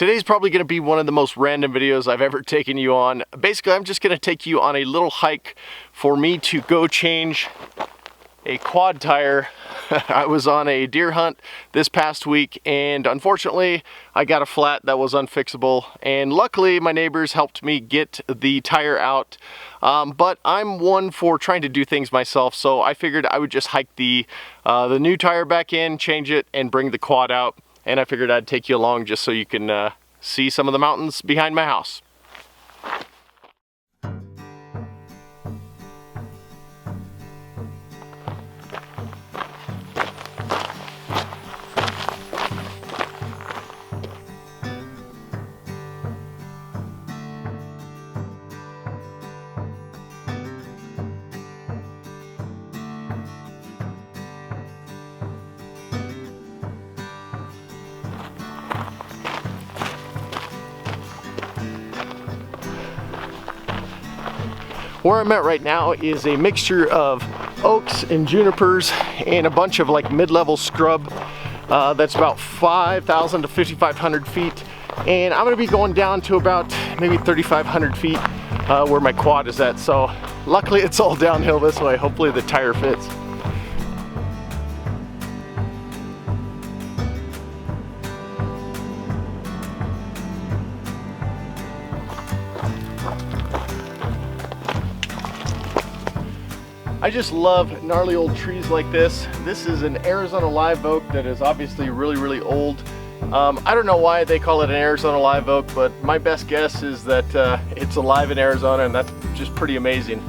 Today's probably going to be one of the most random videos I've ever taken you on. Basically, I'm just going to take you on a little hike for me to go change a quad tire. I was on a deer hunt this past week, and unfortunately I got a flat that was unfixable, and luckily my neighbors helped me get the tire out. But I'm one for trying to do things myself, so I figured I would just hike the new tire back in, change it, and bring the quad out. And I figured I'd take you along just so you can see some of the mountains behind my house. Where I'm at right now is a mixture of oaks and junipers and a bunch of like mid-level scrub that's about 5,000 to 5,500 feet, and I'm going to be going down to about maybe 3,500 feet where my quad is at. So luckily it's all downhill this way. Hopefully the tire fits. I just love gnarly old trees like this. This is an Arizona live oak that is obviously really old. I don't know why they call it an Arizona live oak, but my best guess is that it's alive in Arizona, and that's just pretty amazing.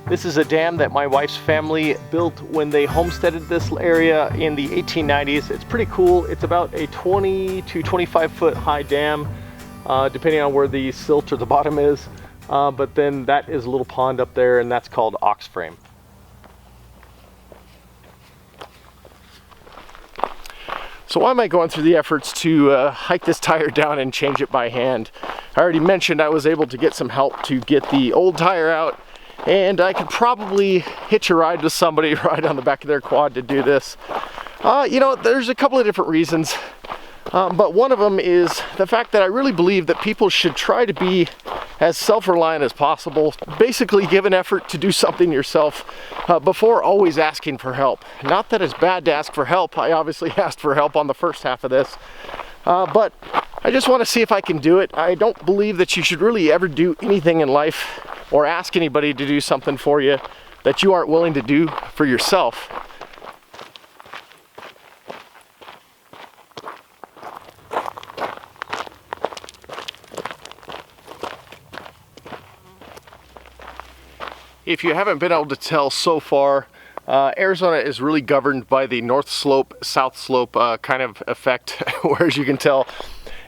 This is a dam that my wife's family built when they homesteaded this area in the 1890s. It's pretty cool. It's about a 20 to 25 foot high dam, depending on where the silt or the bottom is. But then that is a little pond up there, and that's called ox frame. So why am I going through the efforts to hike this tire down and change it by hand? I already mentioned I was able to get some help to get the old tire out, and I could probably hitch a ride with somebody right on the back of their quad to do this. You know, there's a couple of different reasons, but one of them is the fact that I really believe that people should try to be as self-reliant as possible. Basically give an effort to do something yourself before always asking for help. Not that it's bad to ask for help. I obviously asked for help on the first half of this, but I just want to see if I can do it. I don't believe that you should really ever do anything in life or ask anybody to do something for you that you aren't willing to do for yourself. If you haven't been able to tell so far, Arizona is really governed by the north slope, south slope kind of effect, whereas you can tell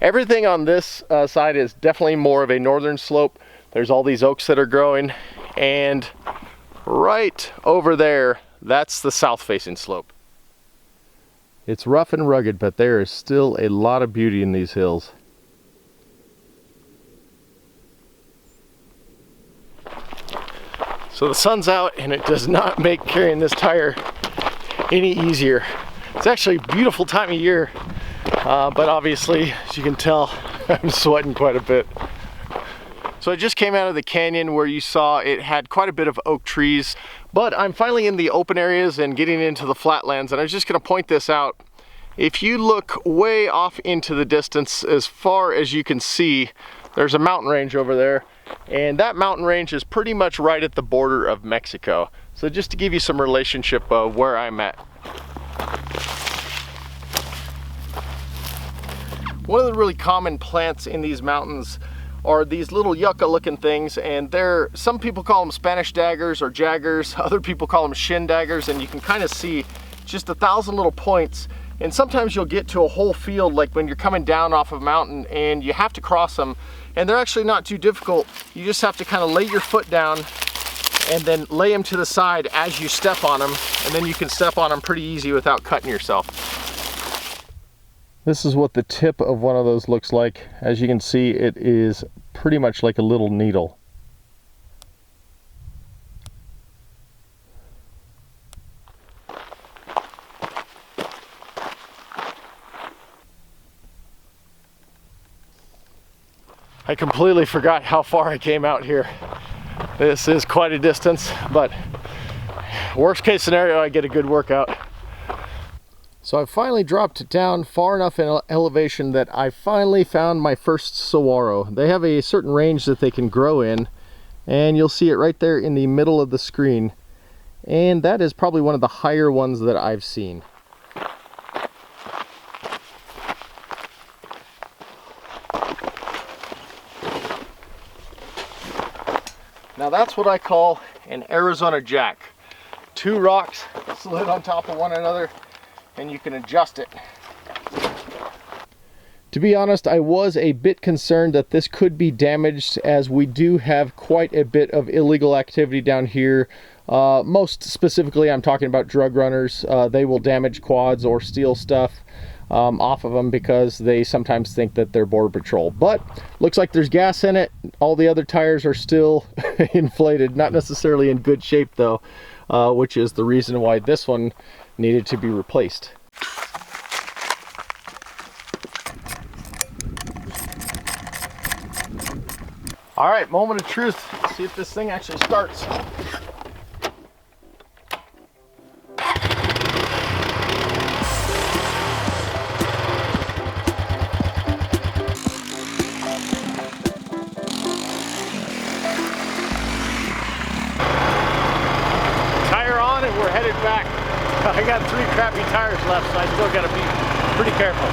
everything on this side is definitely more of a northern slope. There's all these oaks that are growing, and right over there, that's the south-facing slope. It's rough and rugged, but there is still a lot of beauty in these hills. So the sun's out, and it does not make carrying this tire any easier. It's actually a beautiful time of year, but obviously, as you can tell, I'm sweating quite a bit. So I just came out of the canyon where you saw it had quite a bit of oak trees, but I'm finally in the open areas and getting into the flatlands, and I was just going to point this out. If you look way off into the distance, as far as you can see, there's a mountain range over there, and that mountain range is pretty much right at the border of Mexico. So just to give you some relationship of where I'm at. One of the really common plants in these mountains are these little yucca looking things, and some people call them Spanish daggers or jaggers, other people call them shin daggers, and you can kind of see just 1,000 little points. And sometimes you'll get to a whole field, like when you're coming down off of a mountain and you have to cross them, and they're actually not too difficult. You just have to kind of lay your foot down and then lay them to the side as you step on them, and then you can step on them pretty easy without cutting yourself. This is what the tip of one of those looks like. As you can see, it is pretty much like a little needle. I completely forgot how far I came out here. This is quite a distance, but worst case scenario, I get a good workout. So I finally dropped it down far enough in elevation that I finally found my first saguaro. They have a certain range that they can grow in, and you'll see it right there in the middle of the screen. And that is probably one of the higher ones that I've seen. Now that's what I call an Arizona Jack. Two rocks slid on top of one another, and you can adjust it. To be honest, I was a bit concerned that this could be damaged, as we do have quite a bit of illegal activity down here. Most specifically, I'm talking about drug runners. They will damage quads or steal stuff off of them because they sometimes think that they're border patrol. But looks like there's gas in it. All the other tires are still inflated, not necessarily in good shape though, which is the reason why this one needed to be replaced. All right, moment of truth. Let's see if this thing actually starts. We're headed back. I got 3 crappy tires left, so I still got to be pretty careful.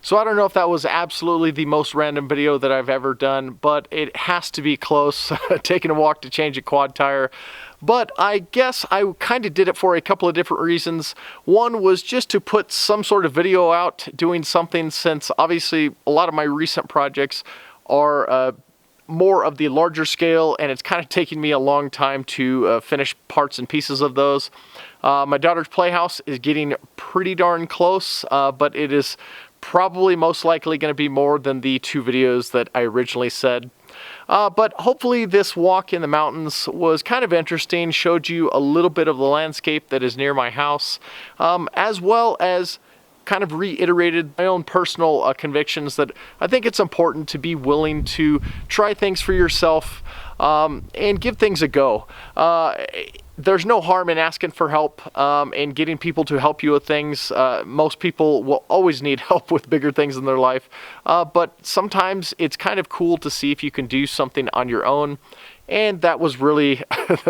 So I don't know if that was absolutely the most random video that I've ever done, but it has to be close. Taking a walk to change a quad tire. But I guess I kind of did it for a couple of different reasons. One was just to put some sort of video out doing something, since obviously a lot of my recent projects are more of the larger scale, and it's kind of taking me a long time to finish parts and pieces of those. My daughter's playhouse is getting pretty darn close, but it is probably most likely going to be more than the 2 videos that I originally said. But hopefully this walk in the mountains was kind of interesting, showed you a little bit of the landscape that is near my house, as well as kind of reiterated my own personal convictions that I think it's important to be willing to try things for yourself and give things a go. There's no harm in asking for help and getting people to help you with things. Most people will always need help with bigger things in their life, but sometimes it's kind of cool to see if you can do something on your own, and that was really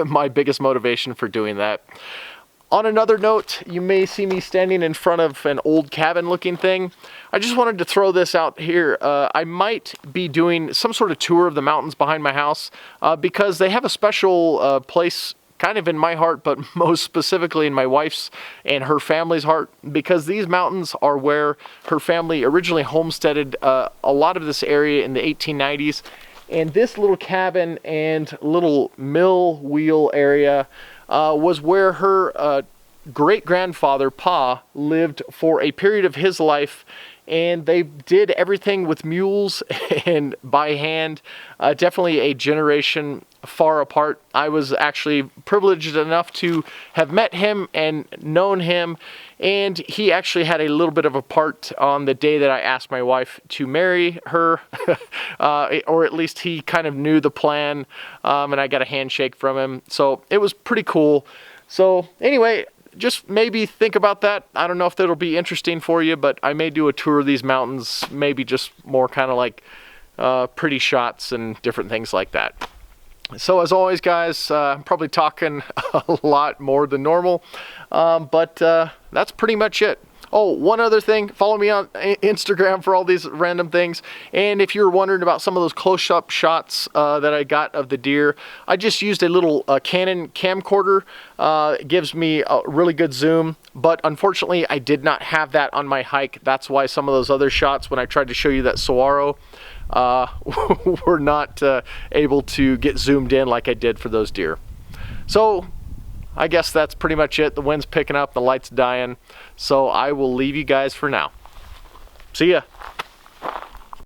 my biggest motivation for doing that. On another note, you may see me standing in front of an old cabin looking thing. I just wanted to throw this out here. I might be doing some sort of tour of the mountains behind my house because they have a special place kind of in my heart, but most specifically in my wife's and her family's heart, because these mountains are where her family originally homesteaded a lot of this area in the 1890s. And this little cabin and little mill wheel area was where her great-grandfather, Pa, lived for a period of his life, and they did everything with mules and by hand. Definitely a generation far apart. I was actually privileged enough to have met him and known him, and he actually had a little bit of a part on the day that I asked my wife to marry her, or at least he kind of knew the plan, and I got a handshake from him, so it was pretty cool. So anyway, just maybe think about that. I don't know if that'll be interesting for you, but I may do a tour of these mountains, maybe just more kind of like pretty shots and different things like that. So as always, guys, I'm probably talking a lot more than normal, but that's pretty much it. Oh, one other thing, follow me on Instagram for all these random things. And if you're wondering about some of those close-up shots that I got of the deer, I just used a little Canon camcorder. It gives me a really good zoom, but unfortunately I did not have that on my hike. That's why some of those other shots, when I tried to show you that saguaro, were not able to get zoomed in like I did for those deer. So I guess that's pretty much it. The wind's picking up, the light's dying, so I will leave you guys for now. See ya.